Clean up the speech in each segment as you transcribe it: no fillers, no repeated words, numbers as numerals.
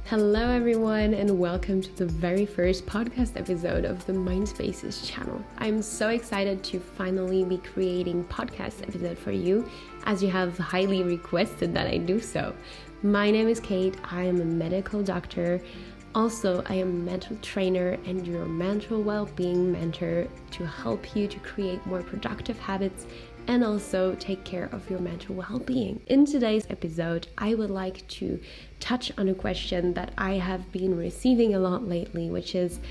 Hello everyone and welcome to the very first podcast episode of the Mindspaces channel. I'm so excited to finally be creating podcast episode for you as you have highly requested that I do so. My name is Kate, I am a medical doctor. Also, I am a mental trainer and your mental well-being mentor to help you to create more productive habits and also take care of your mental well-being. In today's episode, I would like to touch on a question that I have been receiving a lot lately, which is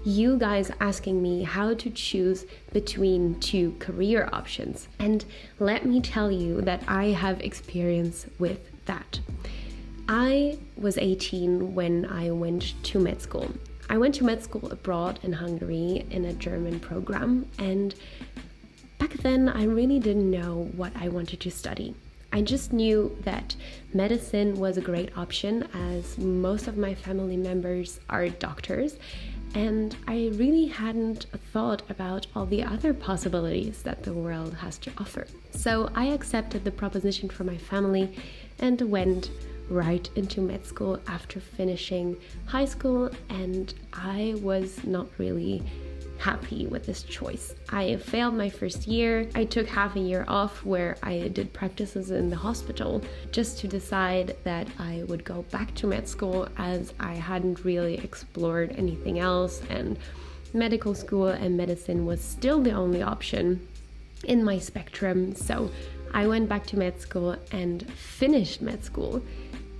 you guys asking me how to choose between two career options. And let me tell you that I have experience with that. I was 18 when I went to med school. I went to med school abroad in Hungary in a German program, and back then, I really didn't know what I wanted to study. I just knew that medicine was a great option as most of my family members are doctors, and I really hadn't thought about all the other possibilities that the world has to offer. So I accepted the proposition from my family and went right into med school after finishing high school, and I was not really happy with this choice. I failed my first year. I took half a year off where I did practices in the hospital just to decide that I would go back to med school as I hadn't really explored anything else, and medical school and medicine was still the only option in my spectrum. So I went back to med school and finished med school.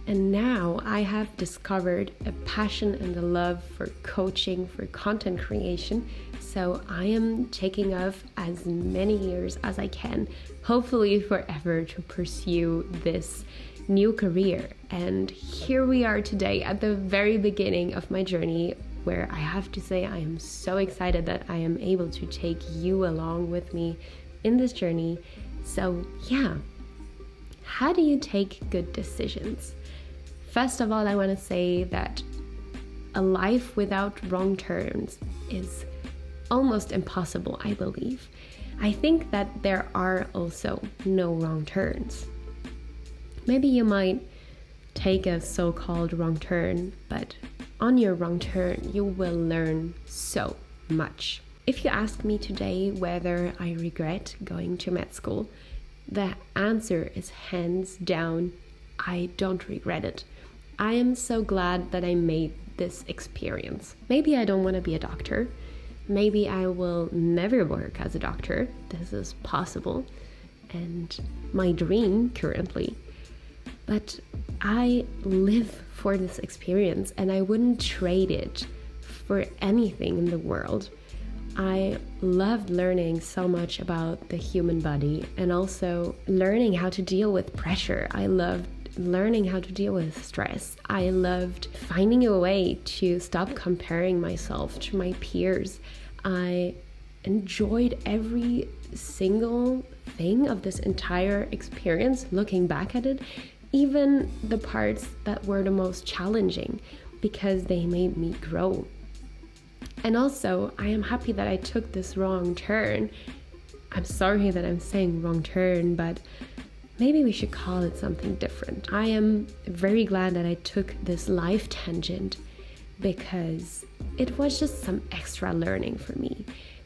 And now I have discovered a passion and a love for coaching, for content creation. So I am taking off as many years as I can, hopefully forever, to pursue this new career. And here we are today at the very beginning of my journey, where I have to say I am so excited that I am able to take you along with me in this journey. So yeah, how do you take good decisions? First of all, I want to say that a life without wrong turns is almost impossible, I believe. I think that there are also no wrong turns. Maybe you might take a so-called wrong turn, but on your wrong turn, you will learn so much. If you ask me today whether I regret going to med school, the answer is hands down, I don't regret it. I am so glad that I made this experience. Maybe I don't want to be a doctor. Maybe I will never work as a doctor. This is possible and my dream currently. But I live for this experience and I wouldn't trade it for anything in the world. I loved learning so much about the human body and also learning how to deal with pressure. I loved learning how to deal with stress. I loved finding a way to stop comparing myself to my peers. I enjoyed every single thing of this entire experience, looking back at it, even the parts that were the most challenging, because they made me grow. And also, I am happy that I took this wrong turn. I'm sorry that I'm saying wrong turn, but maybe we should call it something different. I am very glad that I took this life tangent because it was just some extra learning for me.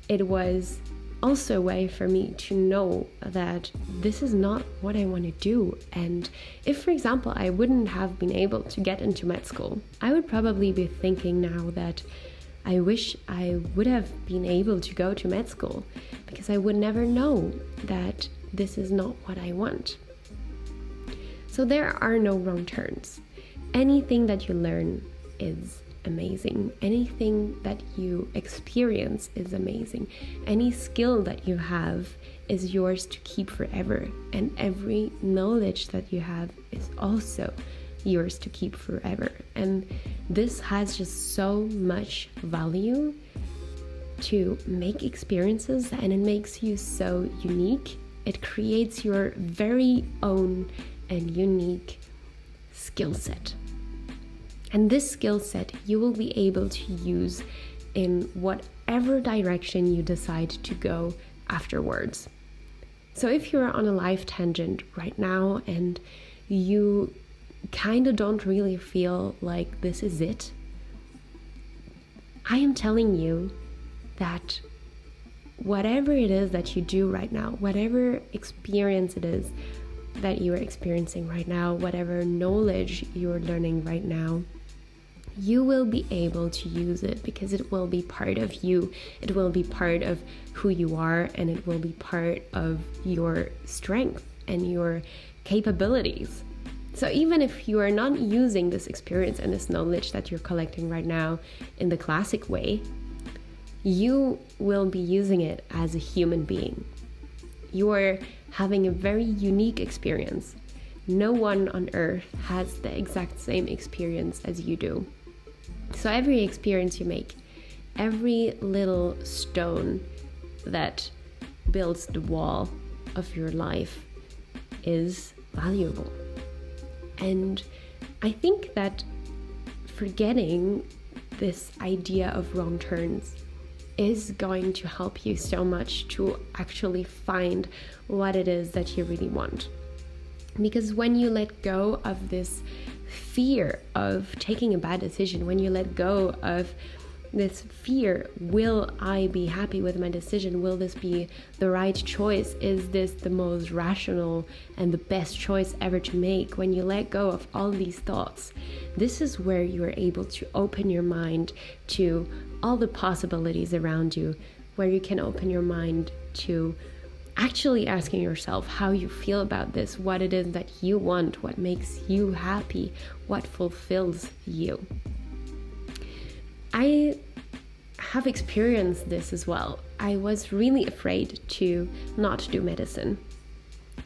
It was also a way for me to know that this is not what I want to do. And if, for example, I wouldn't have been able to get into med school, I would probably be thinking now that I wish I would have been able to go to med school, because I would never know that this is not what I want. So there are no wrong turns. Anything that you learn is amazing. Anything that you experience is amazing. Any skill that you have is yours to keep forever. And every knowledge that you have is also yours to keep forever. And this has just so much value to make experiences, and it makes you so unique. It creates your very own and unique skill set. And this skill set you will be able to use in whatever direction you decide to go afterwards. So if you're on a life tangent right now and you kind of don't really feel like this is it, I am telling you that whatever it is that you do right now, whatever experience it is that you are experiencing right now, whatever knowledge you're learning right now, you will be able to use it because it will be part of you. It will be part of who you are, and it will be part of your strength and your capabilities. So even if you are not using this experience and this knowledge that you're collecting right now in the classic way, you will be using it as a human being. You're having a very unique experience. No one on earth has the exact same experience as you do. So every experience you make, every little stone that builds the wall of your life is valuable. And I think that forgetting this idea of wrong turns is going to help you so much to actually find what it is that you really want. Because when you let go of this fear of taking a bad decision, when you let go of this fear, will I be happy with my decision? Will this be the right choice? Is this the most rational and the best choice ever to make? When you let go of all these thoughts, this is where you are able to open your mind to all the possibilities around you, where you can open your mind to actually asking yourself how you feel about this, what it is that you want, what makes you happy, what fulfills you. I have experienced this as well. I was really afraid to not do medicine.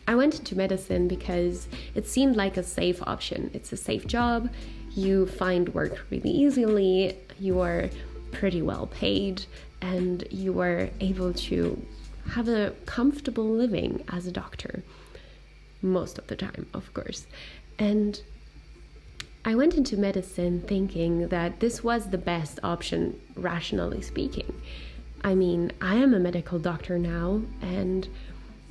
I went into medicine because it seemed like a safe option. It's a safe job. You find work really easily. You are pretty well paid, and you are able to have a comfortable living as a doctor most of the time, of course. And I went into medicine thinking that this was the best option, rationally speaking. I mean, I am a medical doctor now, and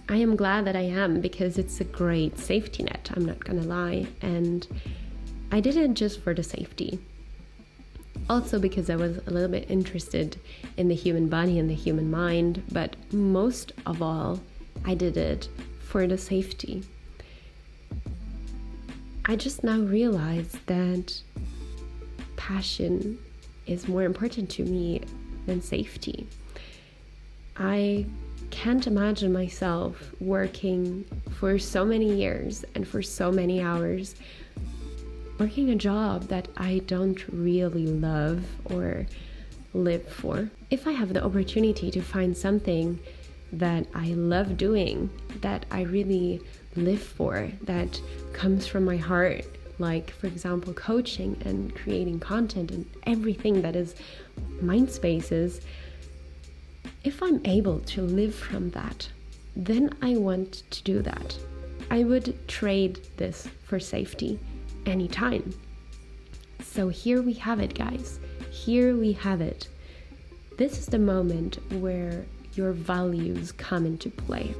I am glad that I am, because it's a great safety net, I'm not gonna lie. And I did it just for the safety. Also because I was a little bit interested in the human body and the human mind, but most of all, I did it for the safety. I just now realized that passion is more important to me than safety. I can't imagine myself working for so many years and for so many hours, working a job that I don't really love or live for. If I have the opportunity to find something that I love doing, that I really live for, that comes from my heart, like for example coaching and creating content and everything that is mind spaces, if I'm able to live from that, then I want to do that. I would trade this for safety anytime. So here we have it, guys. Here we have it. This is the moment where your values come into play.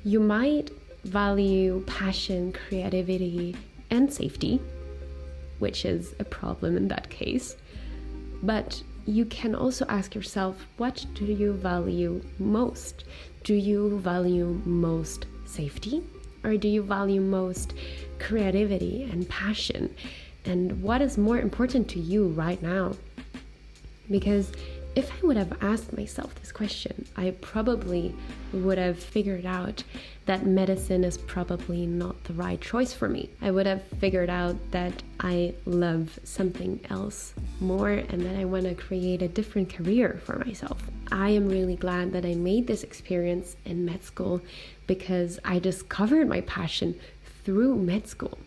You might value passion, creativity, and safety, which is a problem in that case. But you can also ask yourself, what do you value most? Do you value most safety? Or do you value most creativity and passion? And what is more important to you right now? Because if I would have asked myself this question, I probably would have figured out that medicine is probably not the right choice for me. I would have figured out that I love something else more and that I want to create a different career for myself. I am really glad that I made this experience in med school, because I discovered my passion through med school.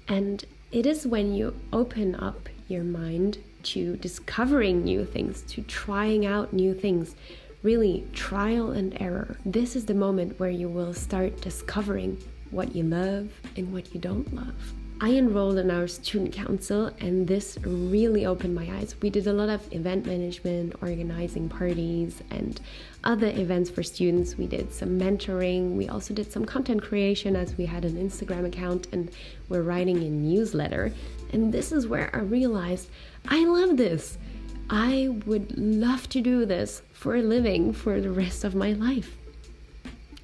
And it is when you open up your mind to discovering new things, to trying out new things, really trial and error. This is the moment where you will start discovering what you love and what you don't love. I enrolled in our student council, and this really opened my eyes. We did a lot of event management, organizing parties and other events for students. We did some mentoring. We also did some content creation, as we had an Instagram account and we're writing a newsletter. And this is where I realized I love this. I would love to do this for a living for the rest of my life.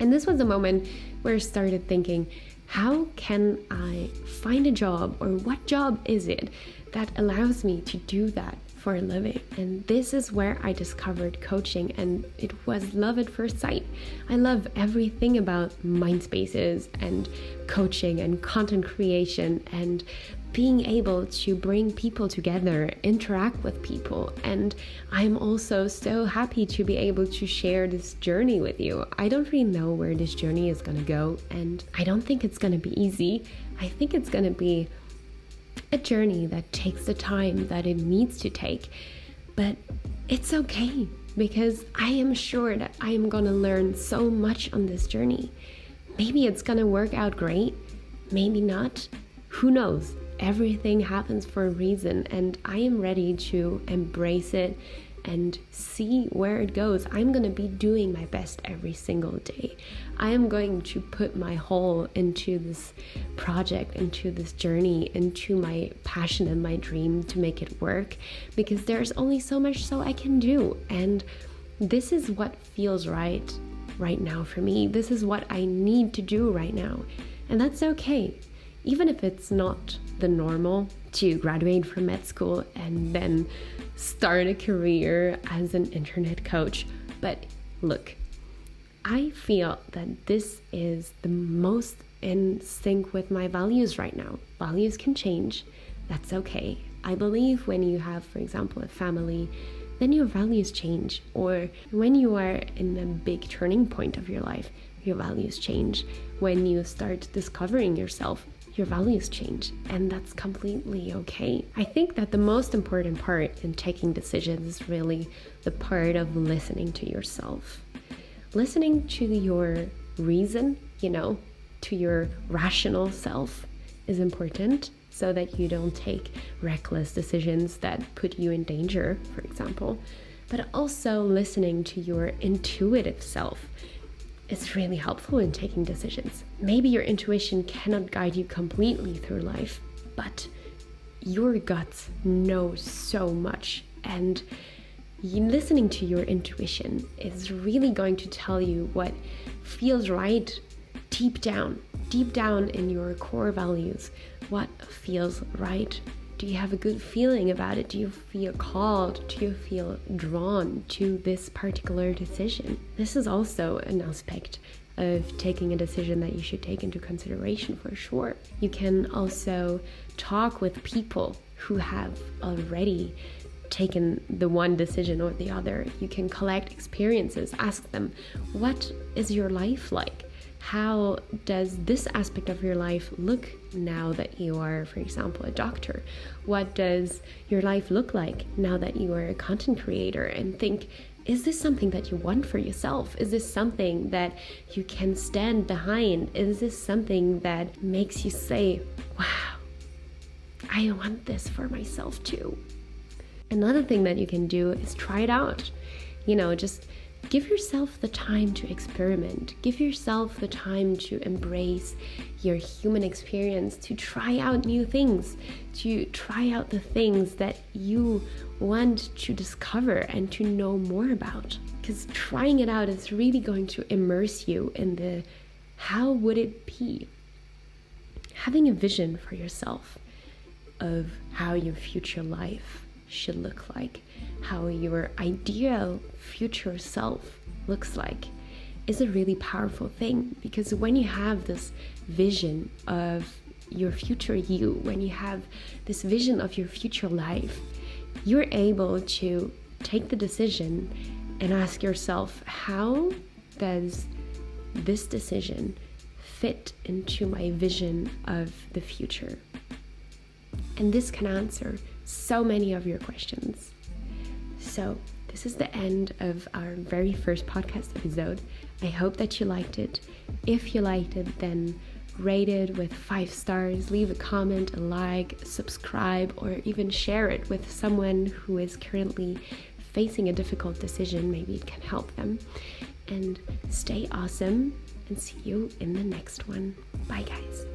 And this was a moment where I started thinking, how can I find a job, or what job is it that allows me to do that for a living? And this is where I discovered coaching, and it was love at first sight. I love everything about mind spaces and coaching and content creation and being able to bring people together, interact with people. And I'm also so happy to be able to share this journey with you. I don't really know where this journey is going to go, and I don't think it's going to be easy. I think it's going to be a journey that takes the time that it needs to take, but it's okay, because I am sure that I am going to learn so much on this journey. Maybe it's going to work out great, maybe not. Who knows? Everything happens for a reason, and I am ready to embrace it and see where it goes. I'm going to be doing my best every single day. I am going to put my whole into this project, into this journey, into my passion and my dream to make it work, because there's only so much I can do. And this is what feels right now for me. This is what I need to do right now. And that's okay. Even if it's not the normal to graduate from med school and then start a career as an internet coach. But look, I feel that this is the most in sync with my values right now. Values can change. That's okay. I believe when you have, for example, a family, then your values change. Or when you are in a big turning point of your life, your values change. When you start discovering yourself, your values change, and that's completely okay. I think that the most important part in taking decisions is really the part of listening to yourself. Listening to your reason, to your rational self is important, so that you don't take reckless decisions that put you in danger, for example. But also listening to your intuitive self is really helpful in taking decisions. Maybe your intuition cannot guide you completely through life, but your guts know so much, and listening to your intuition is really going to tell you what feels right deep down in your core values. What feels right? Do you have a good feeling about it? Do you feel called? Do you feel drawn to this particular decision? This is also an aspect of taking a decision that you should take into consideration for sure. You can also talk with people who have already taken the one decision or the other. You can collect experiences, ask them, what is your life like? How does this aspect of your life look now that you are, for example, a doctor? What does your life look like now that you are a content creator? And think, is this something that you want for yourself? Is this something that you can stand behind? Is this something that makes you say, wow, I want this for myself too? Another thing that you can do is try it out. Just give yourself the time to experiment. Give yourself the time to embrace your human experience, to try out new things, to try out the things that you want to discover and to know more about. Because trying it out is really going to immerse you in the how would it be? Having a vision for yourself of how your future life should look like, how your ideal future self looks like, is a really powerful thing. Because when you have this vision of your future you, when you have this vision of your future life, you're able to take the decision and ask yourself, how does this decision fit into my vision of the future? And this can answer so many of your questions. So this is the end of our very first podcast episode. I hope that you liked it. If you liked it, then rate it with 5 stars, leave a comment, a like, subscribe, or even share it with someone who is currently facing a difficult decision. Maybe it can help them. And stay awesome, and see you in the next one. Bye, guys.